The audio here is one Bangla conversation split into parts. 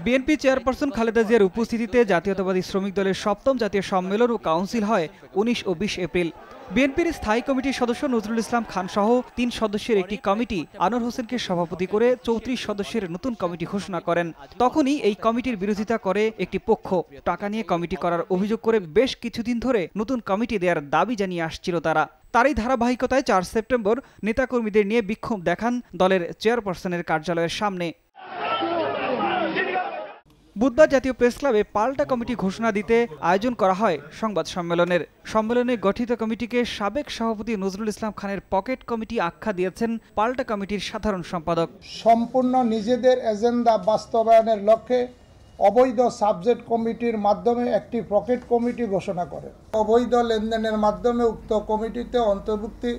বিএনপি চেয়ারপারসন খালেদা জিয়ার উপস্থিতিতে জাতীয়তাবাদী শ্রমিক দলের ৭ম জাতীয় সম্মেলন ও কাউন্সিল হয় ১৯ ও ২০ এপ্রিল। বিএনপির স্থায়ী কমিটির সদস্য নজরুল ইসলাম খান সহ ৩ সদস্যের একটি কমিটি আনোয়ার হোসেনকে সভাপতি করে ৩৪ সদস্যের নতুন কমিটি ঘোষণা করেন। তখনই এই কমিটির বিরোধিতা করে একটি পক্ষ। টাকা নিয়ে কমিটি করার অভিযোগ করে বেশ কিছুদিন ধরে নতুন কমিটি দেওয়ার দাবি জানিয়ে আসছিল তারা। তারই ধারাবাহিকতায় ৪ সেপ্টেম্বর নেতাকর্মীদের নিয়ে বিক্ষোভ দেখান দলের চেয়ারপারসনের কার্যালয়ের সামনে। বুধবার জাতীয় প্রেস ক্লাবে পাল্টা কমিটি ঘোষণা দিতে আয়োজন করা হয় সংবাদ সম্মেলনের। সম্মেলনে গঠিত কমিটিকে সাবেক সভাপতি নজরুল ইসলাম খানের পকেট কমিটি আখ্যা দিয়েছেন পাল্টা কমিটির সাধারণ সম্পাদক। সম্পূর্ণ নিজেদের এজেন্ডা বাস্তবায়নের লক্ষ্যে অবৈধ সাবজেক্ট কমিটির মাধ্যমে একটি পকেট কমিটি ঘোষণা করে অবৈধ লেনদেনের মাধ্যমে উক্ত কমিটিতে অন্তর্ভুক্তি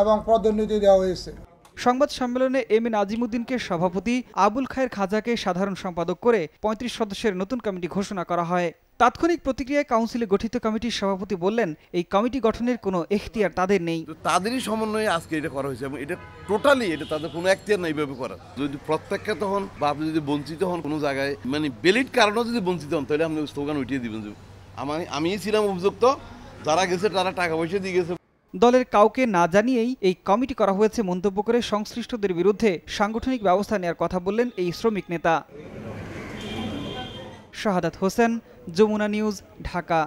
এবং পদোন্নতি দেওয়া হয়েছে। সংবাদ সম্মেলনে এম এ নাজিমুদ্দিনকে সভাপতি, আবুল খায়ের খাজাকে সাধারণ সম্পাদক করে ৩৫ সদস্যের নতুন কমিটি ঘোষণা করা হয়। তাৎক্ষণিক প্রতিক্রিয়ায় কাউন্সিলে গঠিত কমিটির সভাপতি বললেন, এই কমিটি গঠনের কোনো এখতিয়ার তাদের নেই। তাদেরই সমন্বয়ে আজকে এটা করা হয়েছে এবং এটা টোটালি এটা তাদের কোনো এখতিয়ার নেই এইভাবে করা। যদি প্রত্যাখ্যাত হন বা আপনি যদি বঞ্চিত হন কোনো জায়গায়, মানে ভ্যালিড কারণেও যদি বঞ্চিত হন, তাহলে আপনি স্লোগান উঠিয়ে দিবেন যে আমি ছিলাম অভিযুক্ত, যারা গেছে তারা টাকা পয়সা দিয়ে গেছে। দলের কাউকে না জানিয়েই এই কমিটি করা হয়েছে মন্তব্য করে সংশ্লিষ্টদের বিরুদ্ধে সাংগঠনিক ব্যবস্থা নেওয়ার কথা বললেন এই শ্রমিক নেতা। শাহাদাত হোসেন, যমুনা নিউজ, ঢাকা।